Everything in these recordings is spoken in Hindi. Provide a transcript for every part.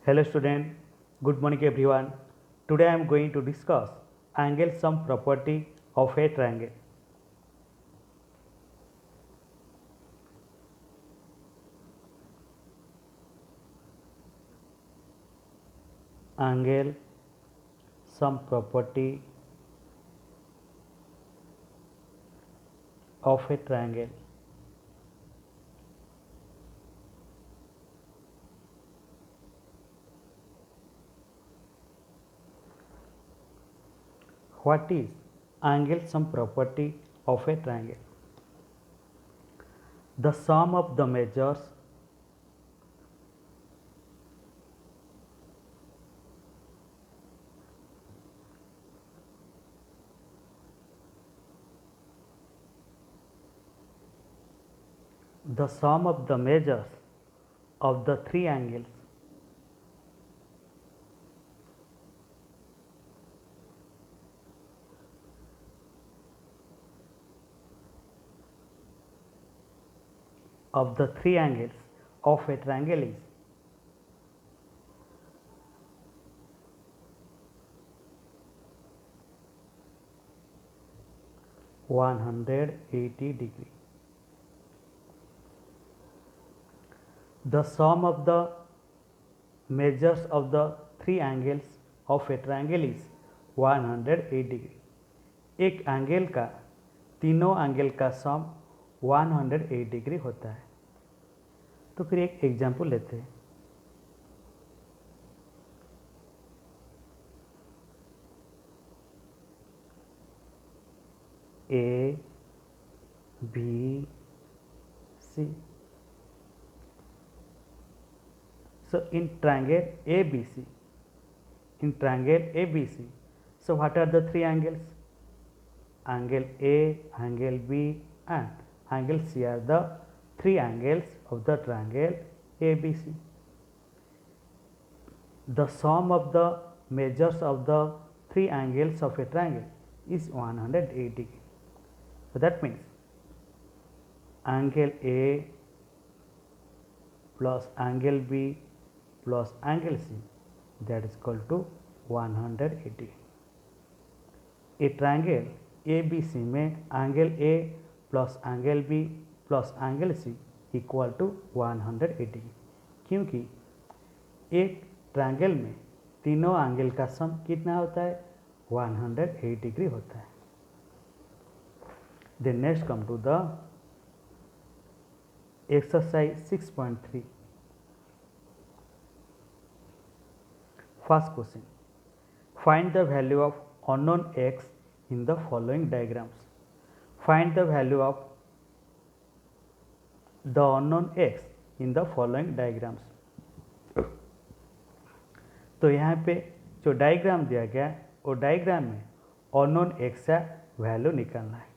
Hello student, good morning everyone. Today I am going to discuss angle sum property of a triangle. Angle sum property of a triangle. What is angle sum property of a triangle? The sum of the measures of the three angles of the three angles of a triangle is 180 degree. The sum of the measures of the three angles of a triangle is 180 degree. एक एंगल का तीनों एंगल का सम 180 डिग्री होता है. तो फिर एक एग्जाम्पल लेते हैं. A B C. So in triangle ABC, so what are the three angles? Angle A, angle B and angle C are the three angles of the triangle ABC. The sum of the measures of the three angles of a triangle is 180 degree. So that means angle A plus angle B plus angle C, that is equal to 180. A triangle A B C में angle A plus angle B plus angle C equal to 180, क्योंकि एक ट्रायंगल में तीनों एंगल का सम कितना होता है 180 डिग्री होता है. Then next come to the exercise 6.3. First question, find the value of unknown x in the following diagrams. Find the value of the unknown x in the following diagrams. तो यहाँ पे जो डायग्राम दिया गया है वो डायग्राम में अननोन x का वैल्यू निकालना है.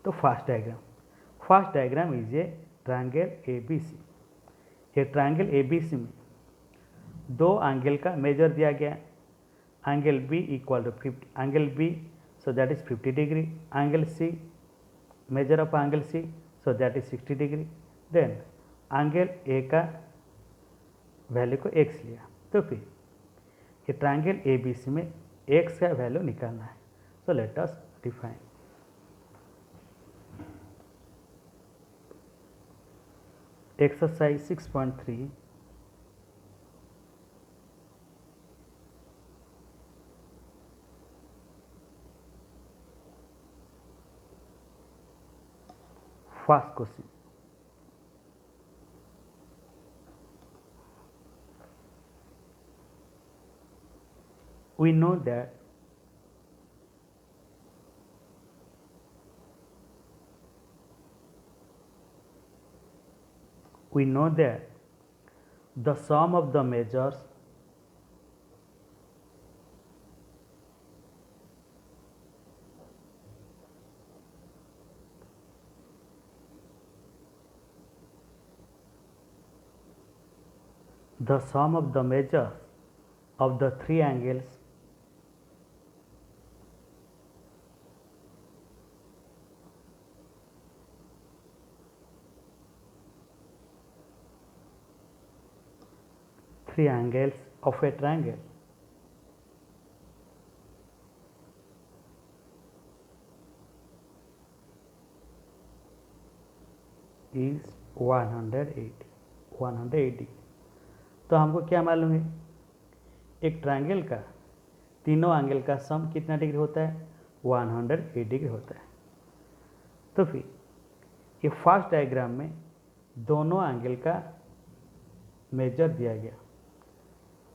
तो first diagram is a triangle ABC. ये ट्रायंगल ABC में दो एंगल का मेजर दिया गया. Angle B equal to 50, angle B so that is 50 degree. Angle C, measure of angle C, so that is 60 degree. Then angle A का वैल्यू को x लिया. तो फिर ये ट्रायंगल ABC में x का वैल्यू निकालना है. So let us define. Exercise 6.3. First question, we know that the sum of the measures of the three angles three angles of a triangle is 180। तो हमको क्या मालूम है, एक ट्रायंगल का तीनों एंगल का सम कितना डिग्री होता है, 180 डिग्री होता है। तो फिर ये फर्स्ट डायग्राम में दोनों एंगल का मेजर दिया गया,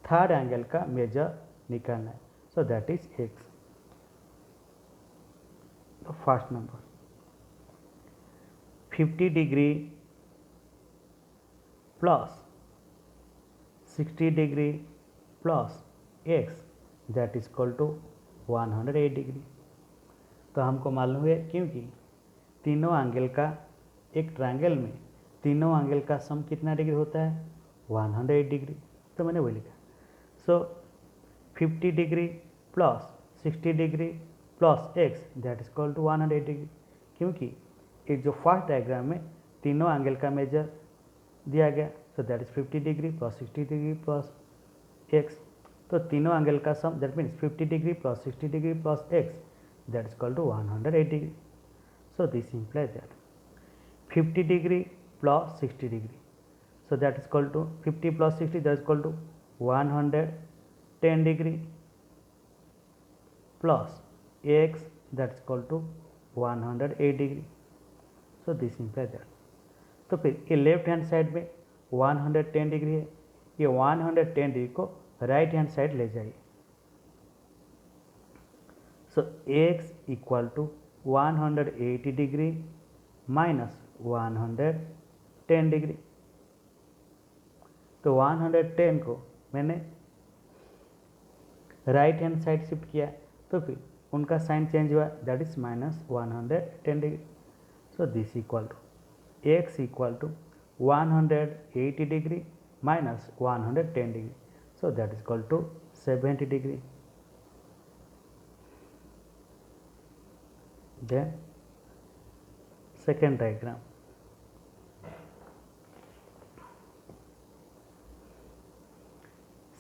थर्ड एंगल का मेजर निकालना है, सो दैट इज एक्स। तो first number 50 degree plus 60 degree plus x that is equal to 108 degree. तो हमको मालूम है क्योंकि तीनों एंगल का, एक ट्रायंगल में तीनों एंगल का सम कितना डिग्री होता है, 108 डिग्री। तो मैंने वही लिखा। So 50 degree plus 60 degree plus x that is equal to 108 degree, क्योंकि एक जो फर्स्ट डायग्राम में तीनों एंगल का मेजर दिया गया, so that is 50 degree plus 60 degree plus x. तो तीनों एंगल का sum that means 50 degree plus 60 degree plus x that is equal to 108 degree. So this implies that 50 degree plus 60 degree, so that is equal to 50 plus 60, that is equal to 110 degree plus x that is equal to 108 degree. So this implies that. तो फिर ये लेफ्ट हैंड साइड में 110 डिग्री है, ये 110 डिग्री को राइट हैंड साइड ले जाइए। So x equal to 180 degree minus 110 degree. तो 110 को मैंने राइट हैंड साइड शिफ्ट किया, तो फिर उनका साइन चेंज हुआ, that is minus 110 degree. So this equal to X equal to 180 degree minus 110 degree, so that is equal to 70 degree. Then second diagram,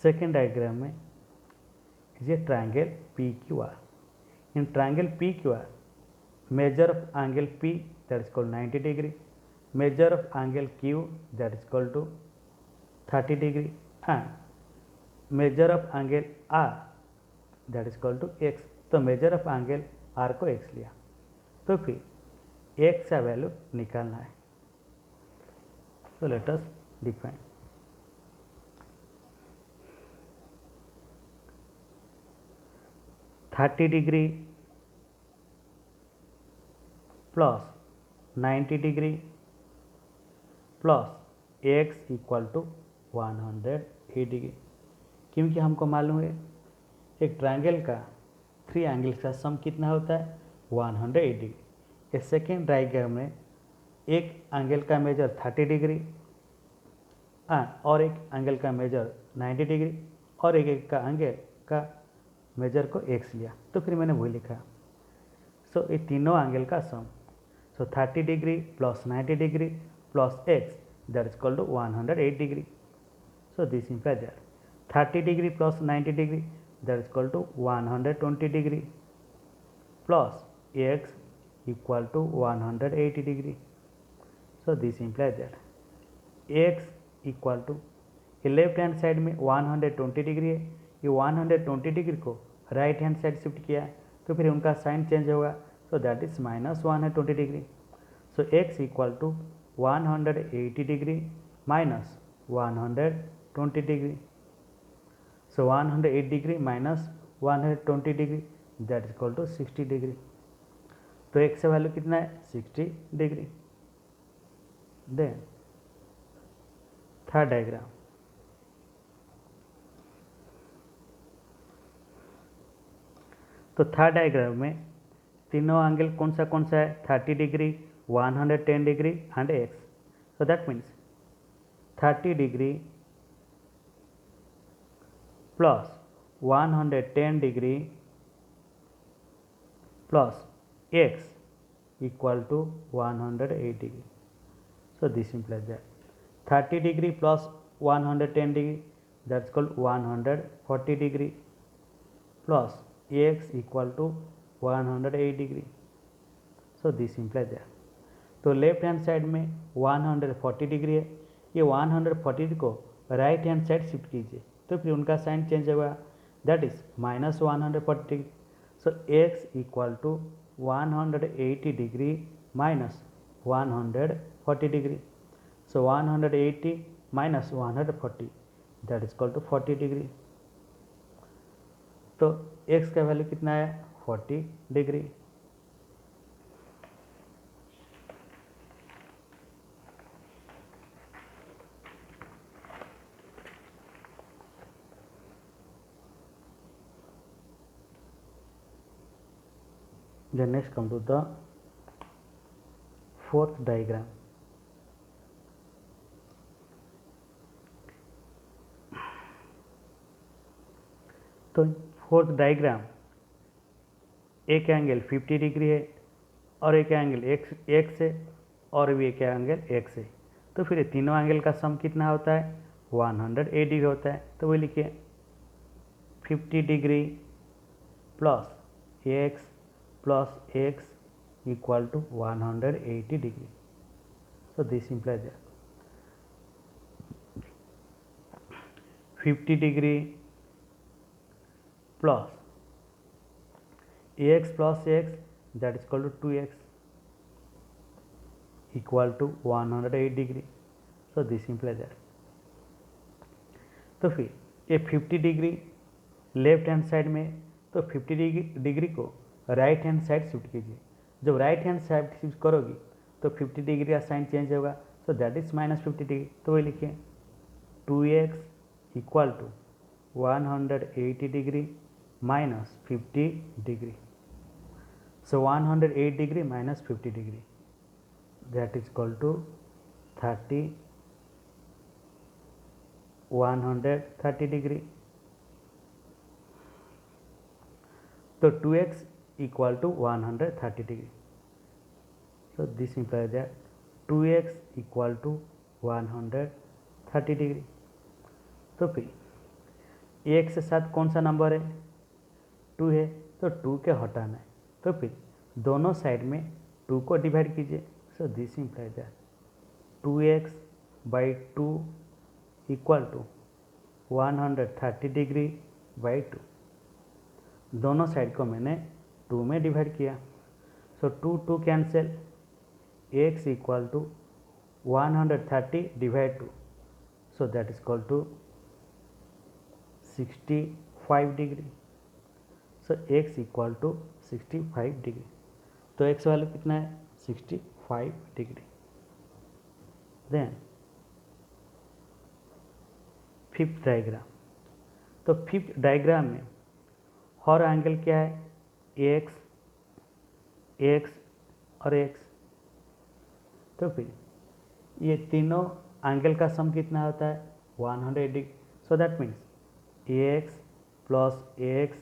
second diagram में is a triangle PQR. In triangle PQR, measure of angle P that is called 90 degree, measure of angle Q that is equal to 30 degree, and measure of angle R that is equal to x। तो measure of angle R को x लिया, तो फिर x का वैल्यू निकालना है। तो let us define. Thirty degree plus 90 degree plus x equal to 108 degree, क्योंकि हमको मालूम है एक ट्रायंगल का थ्री एंगल्स का सम कितना होता है, 108 डिग्री। इस सेकेंड डायग्राम में एक एंगल का मेजर 30 डिग्री और एक एंगल का मेजर 90 डिग्री और एक का एंगल का मेजर को x लिया, तो फिर मैंने वही लिखा। सो ये तीनों एंगल का sum, so 30 degree plus 90 degree plus x that is equal to 108 degree. So this implies that 30 degree plus 90 degree that is equal to 120 degree plus x equal to 180 degree. So this implies that x equal to ये लेफ्ट हैंड साइड में 120 डिग्री है, ये 120 डिग्री को राइट हैंड साइड शिफ्ट किया तो फिर उनका साइन चेंज होगा, so that is minus 120 degree. So x equal to 180 degree minus 120 degree. So 108 degree minus 120 degree that is equal to 60 degree. तो x का वैल्यू कितना है, 60 डिग्री। देन थर्ड डायग्राम, तो थर्ड डायग्राम में तीनों एंगल कौन सा है, 30 degree 110 degree and x। So that means 30 degree plus 110 degree plus x equal to 108 degree. So this implies that 30 degree plus 110 degree, that's called 140 degree plus x equal to 108 degree. So this implies that. तो लेफ्ट हैंड साइड में 140 डिग्री है, ये 140 को राइट हैंड साइड शिफ्ट कीजिए तो फिर उनका साइन चेंज होगा, that is -140 degree. So x equal to 180 degree minus 140 degree. So 180 minus 140 that is equal to 40 degree. तो x का वैल्यू कितना है 40 degree. Then next come to the fourth diagram. तो फोर्थ डायग्राम एक एंगल 50 डिग्री है और एक एंगल x है और भी एक एंगल x है. तो फिर ये तीनों एंगल का सम कितना होता है 180 डिग्री होता है. तो वो लिखिए 50 degree plus x plus x equal to 180 degree. So this implies that 50 degree plus x plus x that is equal to 2x equal to 108 degree. So this implies that. तो फिर ये 50 डिग्री लेफ्ट हैंड साइड में, तो 50 डिग्री को राइट हैंड साइड शिफ्ट कीजिए. जब राइट हैंड साइड शिफ्ट करोगी तो 50 डिग्री का साइन चेंज होगा, सो दैट इज -50 डिग्री. तो वही लिखिए 2x equal to 180 degree minus 50 degree. So 108 degree minus 50 degree that is equal to 130 degree. तो 2x equal to 130 degree. So this implies that 2x equal to 130 degree. तो फिर एक से साथ कौन सा नंबर है 2 है, तो 2 के हटाना है. तो फिर दोनों साइड में 2 को डिवाइड कीजिए. So this implies that 2x by 2 equal to 130 degree by 2. दोनों साइड को मैंने 2 में डिवाइड किया. So 2 cancel, x equal to 130 divide 2. So that is equal to 65 degree. So x equal to 65 degree. तो x वैल्यू कितना है 65 डिग्री. Then fifth diagram. तो फिफ्थ डायग्राम में हर एंगल क्या है x, x और x. तो फिर ये तीनों एंगल का सम कितना होता है 100 degree. So that means x plus x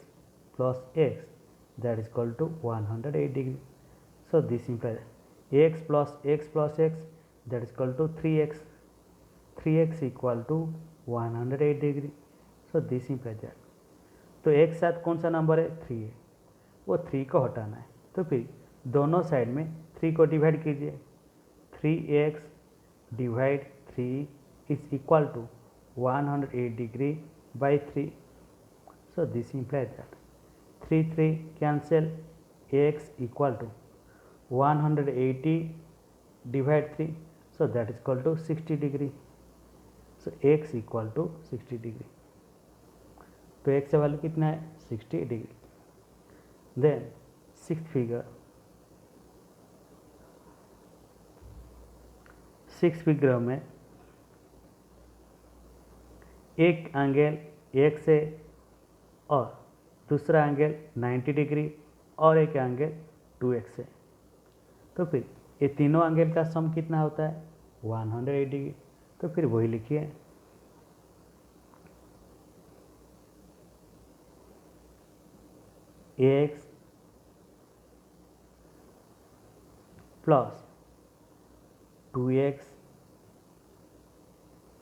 plus x that is equal to 108 degree. So this implies x plus x that is equal to 3x. 3x equal to 108 degree. So this implies that. तो एक साथ कौन सा नंबर है 3 है, वो 3 को हटाना है. तो फिर दोनों साइड में 3 को डिवाइड कीजिए. 3x divide 3 is equal to 108 degree by 3. So this implies that 3 cancel, x equal to 180 divide 3. So that is equal to 60 degree. So x equal to 60 degree. तो x का वैल्यू कितना है 60 degree. Then sixth figure. Six figure में एक एंगल x है और दूसरा एंगल 90 डिग्री और एक एंगल 2x है. तो फिर ये तीनों एंगल का सम कितना होता है 108 डिग्री. तो फिर वही लिखिए x plus 2x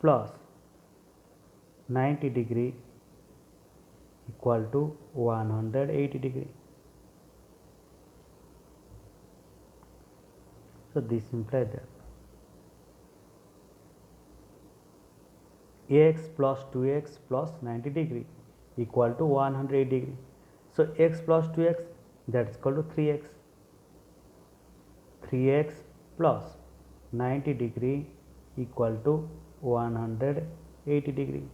plus 90 degree equal to 180 degree. So this implies that ax plus 2x plus 90 degree equal to 180 degree. So x plus 2x, that is equal to 3x. 3x plus 90 degree equal to 180 degree.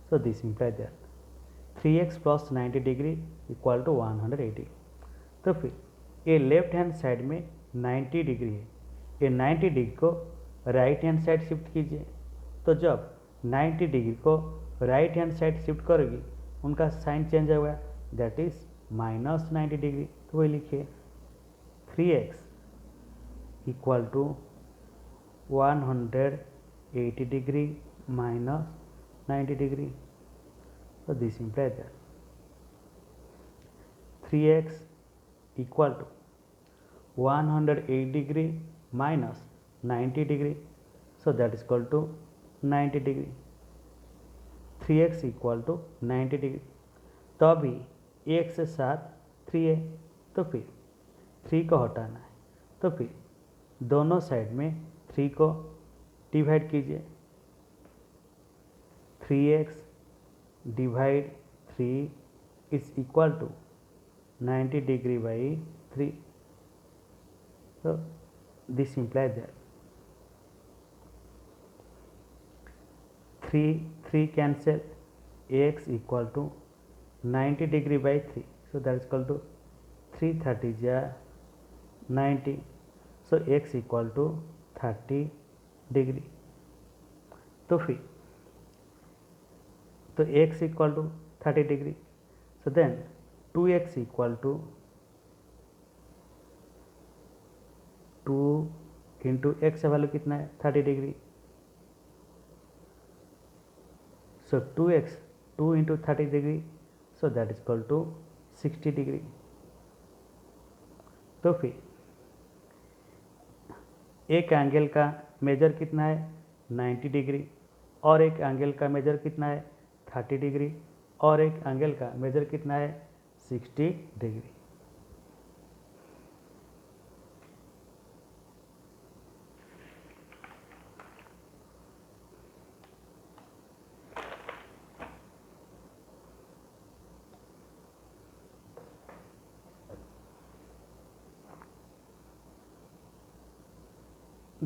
So this implies that 3x plus 90 degree equal to 180. तो फिर ये लेफ्ट हैंड साइड में 90 डिग्री है, ये 90 डिग्री को राइट हैंड साइड शिफ्ट कीजिए. तो जब 90 डिग्री को राइट हैंड साइड शिफ्ट करोगी उनका साइन चेंज होगा, दैट इज माइनस 90 डिग्री. तो वही लिखिए 3x equal to 180 degree minus 90 degree. So this implies that 3x equal to 108 degree minus 90 degree. So that is equal to 90 degree. 3x equal to 90 degree. तो अभी एक से साथ 3 है, तो फिर 3 को हटाना है. तो फिर दोनों साइड में 3 को डिवाइड कीजिए. 3x divide 3 is equal to 90 degree by 3. तो this implies that 3 cancel, x equal to 90 degree by 3. So that is equal to 330 ja 90. So x equal to 30 degree. तो फिर तो x equal to 30 degree. So then 2x equal to 2 into x का वैल्यू कितना है 30 degree. So 2x 2 into 30 degree, so that is equal to 60 degree. तो फिर एक एंगल का मेजर कितना है 90 डिग्री, और एक एंगल का मेजर कितना है 30 डिग्री, और एक एंगल का मेजर कितना है 60 degree.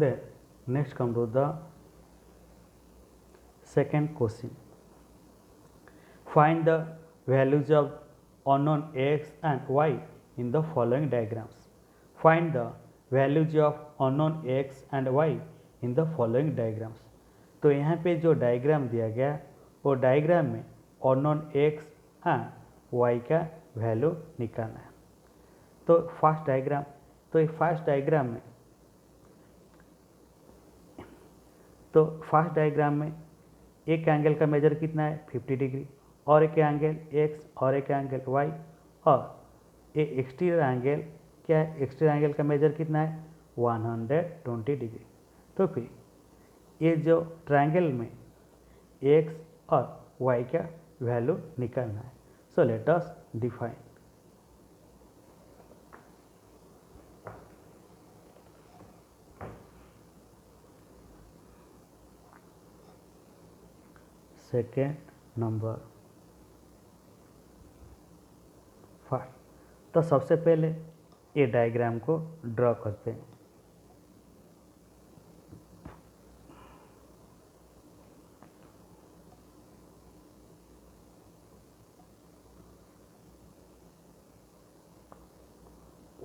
Then next come to the second question. Find the values of unknown x and y in the following diagrams. Find the values of unknown x and y in the following diagrams. तो यहाँ पे जो डायग्राम दिया गया वो डायग्राम में unknown x and y का वैल्यू निकालना है. तो फर्स्ट डायग्राम, तो ये फर्स्ट डायग्राम में एक एंगल का मेजर कितना है 50 डिग्री, और एक एंगल x और एक एंगल y, और ये एक्सटीरियर एंगल क्या है, एक्सटीरियर एंगल का मेजर कितना है 120 डिग्री. तो फिर ये जो ट्रायंगल में x और y का वैल्यू निकालना है. So let us define. Second number first. तो सबसे पहले ये डायग्राम को ड्रॉ करते हैं.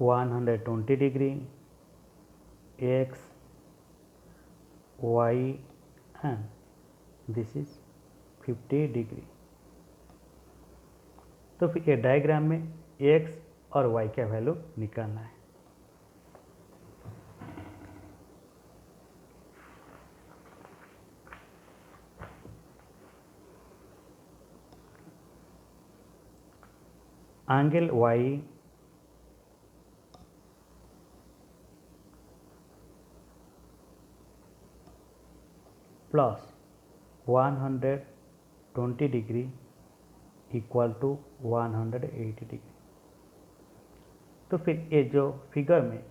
One 120 degree x y and this is 50 degree. तो फिर ये डायग्राम में x और y का वैल्यू निकालना है. Angle y plus 120 degree equal to 180 degree. तो फिर ये जो फिगर में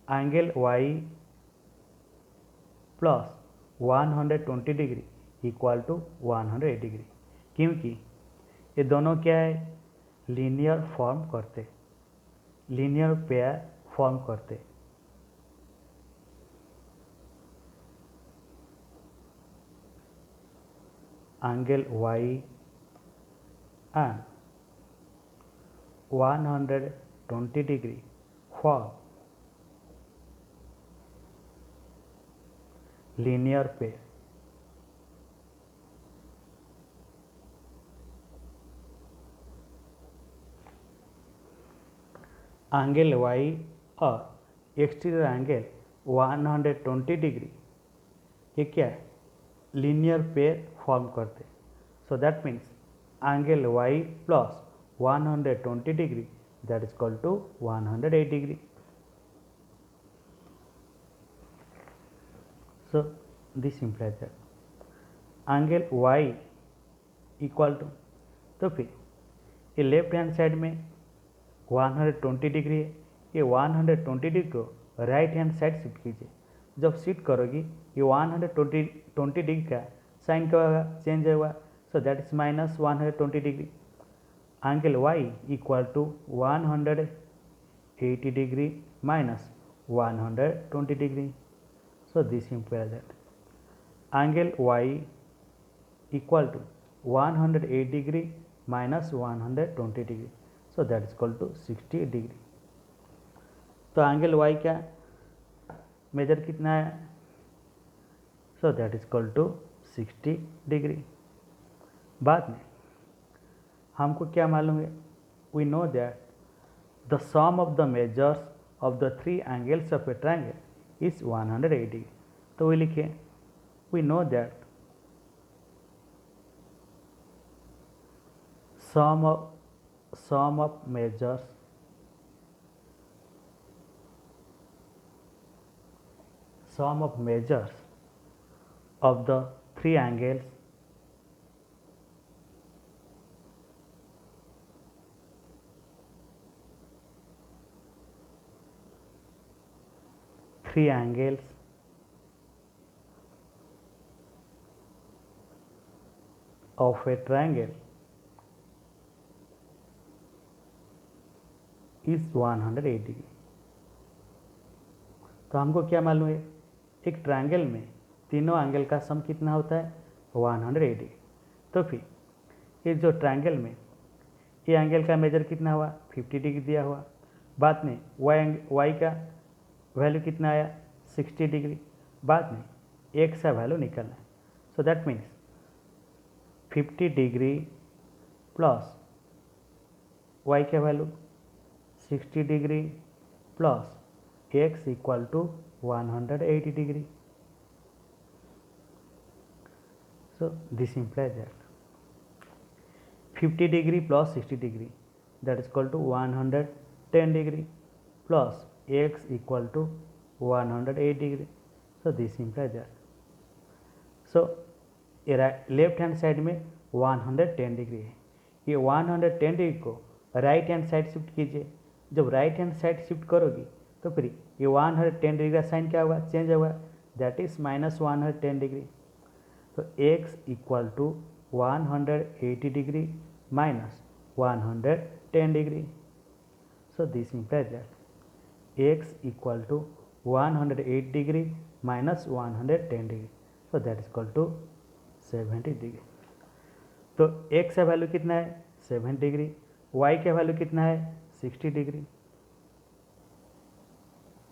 angle y plus 120 degree equal to 180 degree, क्योंकि ये दोनों क्या है, लीनियर फॉर्म करते, लीनियर पेयर फॉर्म करते। Angle y and 120 degree form linear pair. Angle y और एक्सटीरियर एंगल 120 डिग्री ये क्या है, लीनियर पेयर फॉर्म करते। So that means angle y plus 120 degree that is equal to 180 degree. So this implies that angle y equal to, तो फिर ये लेफ्ट हैंड साइड में 120 डिग्री है, ये 120 डिग्री को राइट हैंड साइड शिफ्ट कीजिए। जब शिफ्ट करोगी ये 120 डिग्री का साइन क्या होगा, चेंज होगा। So that is minus 120 degree. Angle y equal to 180 degree minus 120 degree. So this implies that angle y equal to 108 degree minus 120 degree. So that is equal to 60 degree. तो एंगल y क्या मेजर कितना है, so that is equal to 60 degree. बाद में हमको क्या मालूम है, we know that the sum of the measures of the three angles of a triangle is 180। तो वो लिखे, we know that sum of measures of the three angles of a triangle is 180 degree. तो हमको क्या मालूम है, एक ट्रायंगल में तीनों एंगल का सम कितना होता है, 180 डिग्री। तो फिर ये जो ट्रायंगल में ये एंगल का मेजर कितना हुआ, 50 डिग्री दिया हुआ। बाद में y का वैल्यू कितना आया, 60 डिग्री। बाद में x का वैल्यू निकलना है। So that means 50 degree plus y का value 60 degree plus x equal to 180 degree. So this implies that 50 degree plus 60 degree that is equal to 110 degree plus x equal to 180 degree. So this implies that, so left hand side में 110 डिग्री है, ये 110 डिग्री को राइट हैंड साइड शिफ्ट कीजिए। जब राइट हैंड साइड शिफ्ट करोगी तो फिर ये 110 डिग्री का साइन क्या होगा, चेंज होगा, दैट इज माइनस 110 डिग्री। तो x equal to 180 degree minus 110 degree. So this implies that x equal to 108 degree minus 110 degree. So that is equal to 70 degree. तो x का वैल्यू कितना है, 7 डिग्री, y का वैल्यू कितना है, 60 डिग्री।